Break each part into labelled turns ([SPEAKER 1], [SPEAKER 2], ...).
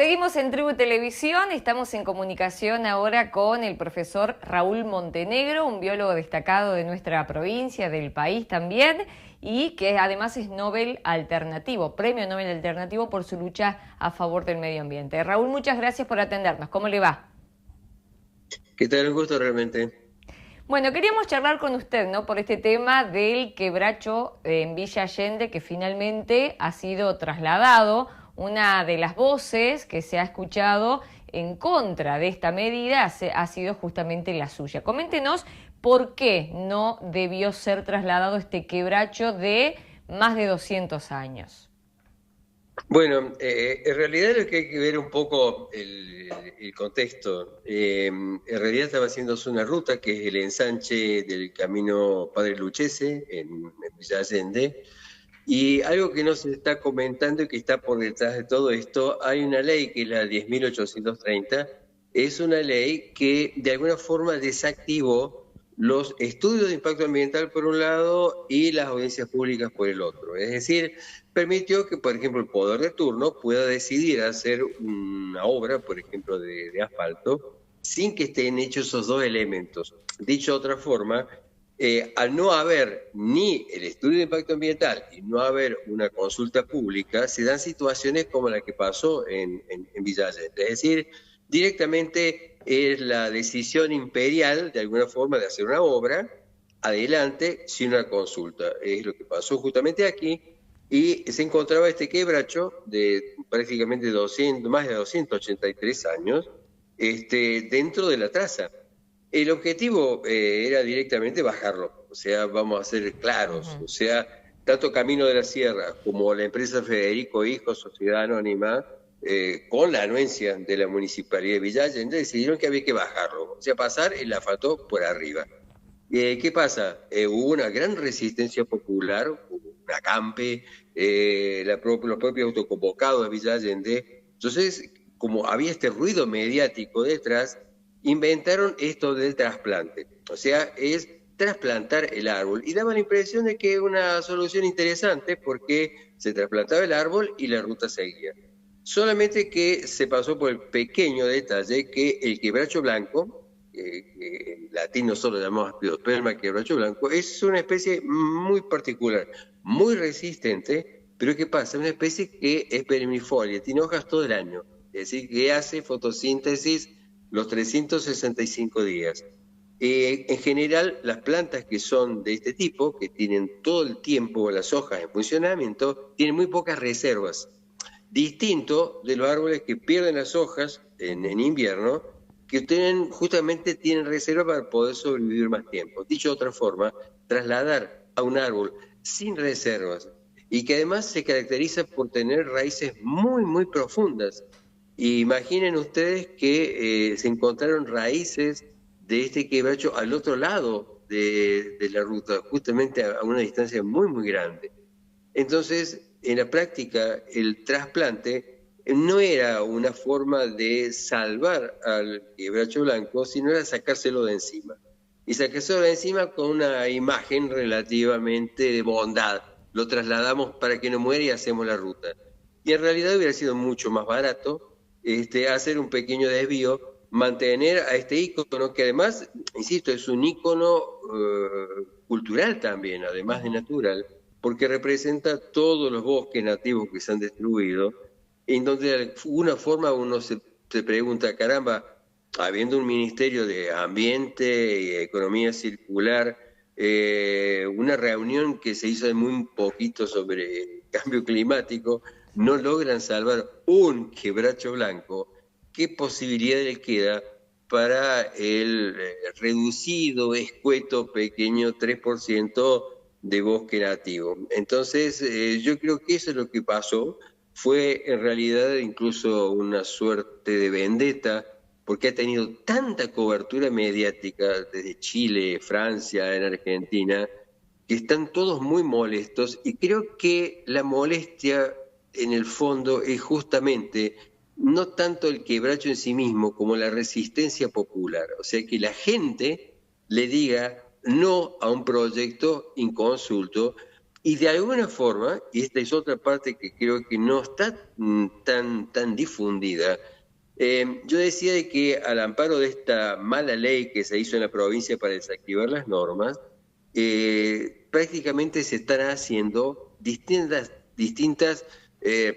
[SPEAKER 1] Seguimos en Tribu Televisión, estamos en comunicación ahora con el profesor Raúl Montenegro, un biólogo destacado de nuestra provincia, del país también, y que además es Nobel Alternativo, Premio Nobel Alternativo por su lucha a favor del medio ambiente. Raúl, muchas gracias por atendernos. ¿Cómo le va?
[SPEAKER 2] ¿Qué tal? Un gusto realmente.
[SPEAKER 1] Bueno, queríamos charlar con usted, ¿no? Por este tema del quebracho en Villa Allende, que finalmente ha sido trasladado. Una de las voces que se ha escuchado en contra de esta medida ha sido justamente la suya. Coméntenos por qué no debió ser trasladado este quebracho de más de 200 años.
[SPEAKER 2] Bueno, en realidad lo que hay que ver un poco el contexto. En realidad estaba haciéndose una ruta que es el ensanche del camino Padre Luchese en Villa Allende. Y algo que no se está comentando y que está por detrás de todo esto, hay una ley que es la 10.830, es una ley que de alguna forma desactivó los estudios de impacto ambiental por un lado y las audiencias públicas por el otro. Es decir, permitió que, por ejemplo, el poder de turno pueda decidir hacer una obra, por ejemplo, de asfalto, sin que estén hechos esos dos elementos. Dicho de otra forma, al no haber ni el estudio de impacto ambiental y no haber una consulta pública, se dan situaciones como la que pasó en Villa Allende. Es decir, directamente es la decisión imperial, de alguna forma, de hacer una obra, adelante, sin una consulta. Es lo que pasó justamente aquí, y se encontraba este quebracho de prácticamente 200, más de 283 años, dentro de la traza. El objetivo era directamente bajarlo, o sea, vamos a ser claros, o sea, tanto Camino de la Sierra como la empresa Federico Hijo, Sociedad Anónima, con la anuencia de la Municipalidad de Villa Allende, decidieron que había que bajarlo, o sea, pasar el asfalto por arriba. ¿Qué pasa? Hubo una gran resistencia popular, hubo un acampe, los propios autoconvocados de Villa Allende. Entonces, como había este ruido mediático detrás, inventaron esto del trasplante. O sea, es trasplantar el árbol. Y daba la impresión de que era una solución interesante porque se trasplantaba el árbol y la ruta seguía. Solamente que se pasó por el pequeño detalle que el quebracho blanco, en latín nosotros lo llamamos Aspiosperma quebracho blanco, es una especie muy particular, muy resistente, pero ¿qué pasa? Es una especie que es perennifolia, tiene hojas todo el año, es decir, que hace fotosíntesis los 365 días. En general, las plantas que son de este tipo, que tienen todo el tiempo las hojas en funcionamiento, tienen muy pocas reservas. Distinto de los árboles que pierden las hojas en invierno, que justamente tienen reserva para poder sobrevivir más tiempo. Dicho de otra forma, trasladar a un árbol sin reservas y que además se caracteriza por tener raíces muy, muy profundas. Imaginen ustedes que se encontraron raíces de este quebracho al otro lado de la ruta, justamente a una distancia muy, muy grande. Entonces, en la práctica, el trasplante no era una forma de salvar al quebracho blanco, sino era sacárselo de encima. Y sacárselo de encima con una imagen relativamente de bondad. Lo trasladamos para que no muera y hacemos la ruta. Y en realidad hubiera sido mucho más barato hacer un pequeño desvío, mantener a este ícono, que además, insisto, es un ícono cultural también, además de natural, porque representa todos los bosques nativos que se han destruido, en donde de alguna forma uno se pregunta, caramba, habiendo un Ministerio de Ambiente y Economía Circular, una reunión que se hizo de muy poquito sobre cambio climático, no logran salvar un quebracho blanco, ¿qué posibilidad le queda para el reducido, escueto, pequeño 3% de bosque nativo? Entonces, yo creo que eso es lo que pasó. Fue en realidad incluso una suerte de vendetta, porque ha tenido tanta cobertura mediática desde Chile, Francia, en Argentina, que están todos muy molestos, y creo que la molestia en el fondo es justamente no tanto el quebracho en sí mismo como la resistencia popular, o sea, que la gente le diga no a un proyecto inconsulto, Y de alguna forma, y esta es otra parte que creo que no está tan difundida, yo decía de que al amparo de esta mala ley que se hizo en la provincia para desactivar las normas, prácticamente se están haciendo distintas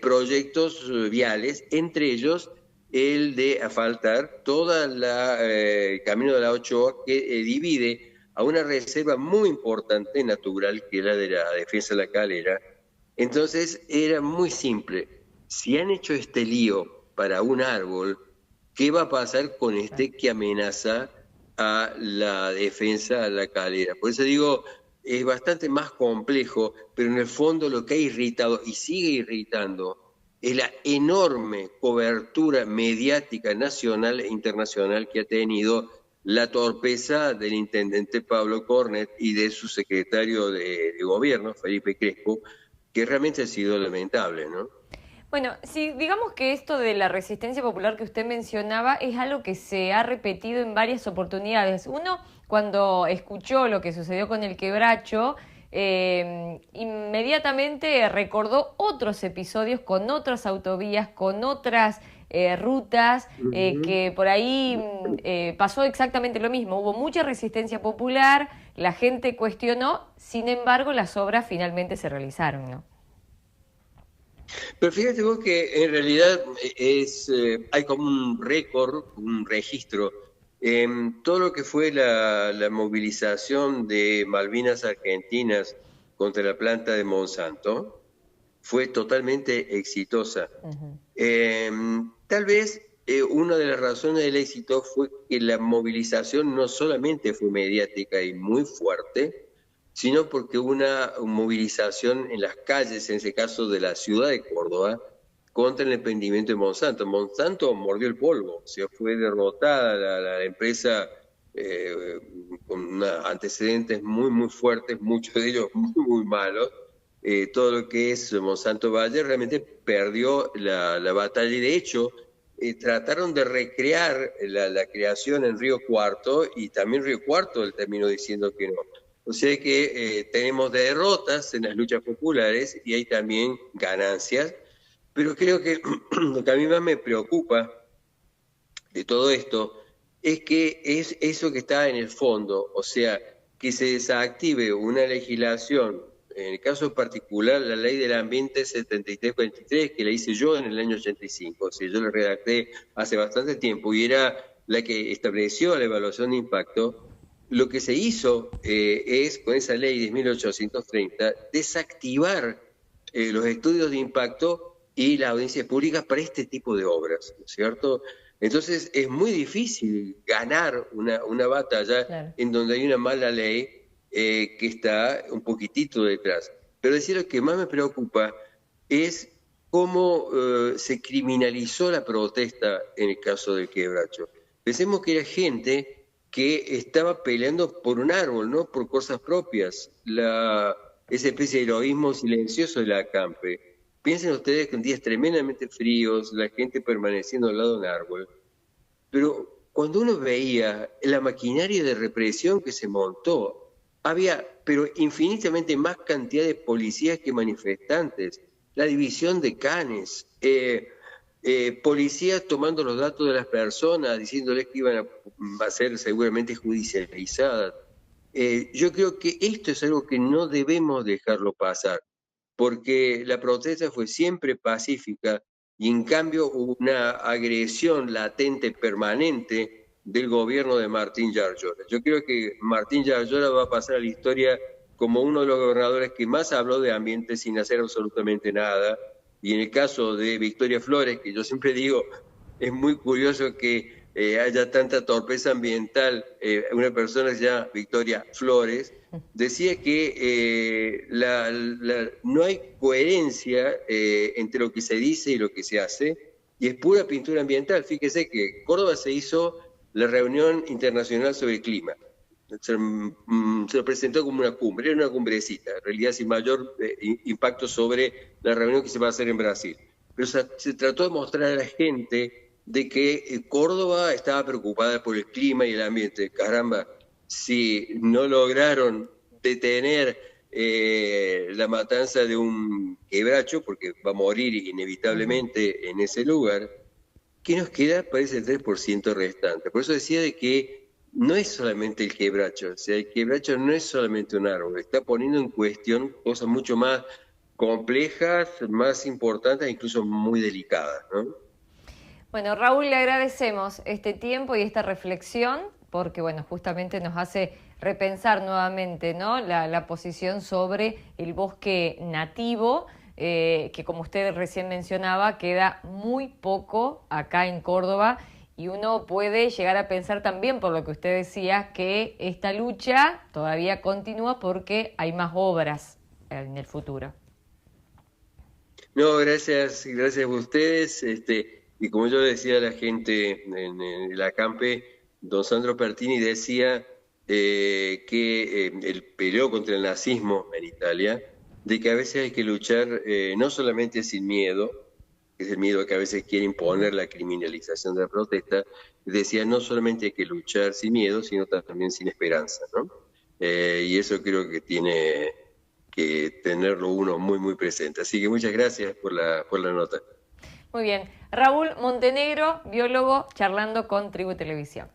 [SPEAKER 2] proyectos viales, entre ellos el de asfaltar toda el camino de la Ochoa que divide a una reserva muy importante natural que es la de la defensa de la calera. Entonces era muy simple. Si han hecho este lío para un árbol, ¿qué va a pasar con este que amenaza a la defensa de la calera? Por eso digo, es bastante más complejo, pero en el fondo lo que ha irritado y sigue irritando es la enorme cobertura mediática nacional e internacional que ha tenido la torpeza del intendente Pablo Cornet y de su secretario de gobierno, Felipe Crespo, que realmente ha sido lamentable, ¿no?
[SPEAKER 1] Bueno, sí, digamos que esto de la resistencia popular que usted mencionaba es algo que se ha repetido en varias oportunidades. Uno, cuando escuchó lo que sucedió con el Quebracho, inmediatamente recordó otros episodios con otras autovías, con otras rutas, que por ahí pasó exactamente lo mismo. Hubo mucha resistencia popular, la gente cuestionó, sin embargo las obras finalmente se realizaron, ¿no?
[SPEAKER 2] Pero fíjate vos que en realidad hay como un récord, un registro, en todo lo que fue la movilización de Malvinas Argentinas contra la planta de Monsanto, fue totalmente exitosa.
[SPEAKER 1] Ujú.
[SPEAKER 2] Tal vez una de las razones del éxito fue que la movilización no solamente fue mediática y muy fuerte, sino porque hubo una movilización en las calles, en ese caso de la ciudad de Córdoba, contra el emprendimiento de Monsanto. Monsanto mordió el polvo, o sea, fue derrotada la empresa eh, con antecedentes muy fuertes, muchos de ellos muy malos. Todo lo que es Monsanto Valle realmente perdió la batalla y de hecho trataron de recrear la creación en Río Cuarto y también Río Cuarto él terminó diciendo que no. O sea que tenemos derrotas en las luchas populares y hay también ganancias, pero creo que lo que a mí más me preocupa de todo esto es que es eso que está en el fondo, o sea, que se desactive una legislación, en el caso particular la ley del ambiente 7343, que la hice yo en el año 85, o sea, yo la redacté hace bastante tiempo y era la que estableció la evaluación de impacto. Lo que se hizo es, con esa ley de 1830, desactivar los estudios de impacto y las audiencias públicas para este tipo de obras, ¿no es cierto? Entonces es muy difícil ganar una batalla
[SPEAKER 1] Claro.
[SPEAKER 2] en donde hay una mala ley que está un poquitito detrás. Pero decir lo que más me preocupa es cómo se criminalizó la protesta en el caso del Quebracho. Pensemos que era gente que estaba peleando por un árbol, no por cosas propias, esa especie de heroísmo silencioso de la acampe. Piensen ustedes que en días tremendamente fríos, la gente permaneciendo al lado de un árbol, pero cuando uno veía la maquinaria de represión que se montó, había pero infinitamente más cantidad de policías que manifestantes, la división de canes, policías tomando los datos de las personas, diciéndoles que iban a ser seguramente judicializadas. Yo creo que esto es algo que no debemos dejarlo pasar, porque la protesta fue siempre pacífica y en cambio hubo una agresión latente permanente del gobierno de Martín Yarlora. Yo creo que Martín Yarlora va a pasar a la historia como uno de los gobernadores que más habló de ambiente sin hacer absolutamente nada. Y en el caso de Victoria Flores, que yo siempre digo, es muy curioso que haya tanta torpeza ambiental. Una persona que se llama Victoria Flores decía que no hay coherencia entre lo que se dice y lo que se hace, y es pura pintura ambiental. Fíjese que Córdoba se hizo la reunión internacional sobre el clima. Se lo presentó como una cumbre, era una cumbrecita, en realidad sin mayor impacto sobre la reunión que se va a hacer en Brasil. Pero se trató de mostrar a la gente de que Córdoba estaba preocupada por el clima y el ambiente. Caramba, si no lograron detener la matanza de un quebracho, porque va a morir inevitablemente en ese lugar. ¿Qué nos queda? Parece el 3% restante. Por eso decía de que no es solamente el quebracho, o sea, el quebracho no es solamente un árbol, está poniendo en cuestión cosas mucho más complejas, más importantes, incluso muy delicadas, ¿no?
[SPEAKER 1] Bueno, Raúl, le agradecemos este tiempo y esta reflexión porque, bueno, justamente nos hace repensar nuevamente, ¿no? La posición sobre el bosque nativo, que como usted recién mencionaba, queda muy poco acá en Córdoba y uno puede llegar a pensar también, por lo que usted decía, que esta lucha todavía continúa porque hay más obras en el futuro.
[SPEAKER 2] No, gracias, gracias a ustedes. Y como yo decía a la gente en el acampe, don Sandro Pertini decía que él peleó contra el nazismo en Italia, de que a veces hay que luchar no solamente sin miedo, que es el miedo que a veces quiere imponer la criminalización de la protesta, decía no solamente hay que luchar sin miedo, sino también sin esperanza, ¿no? Y eso creo que tiene que tenerlo uno muy, muy presente. Así que muchas gracias por la nota.
[SPEAKER 1] Muy bien. Raúl Montenegro, biólogo, charlando con Tribu Televisión.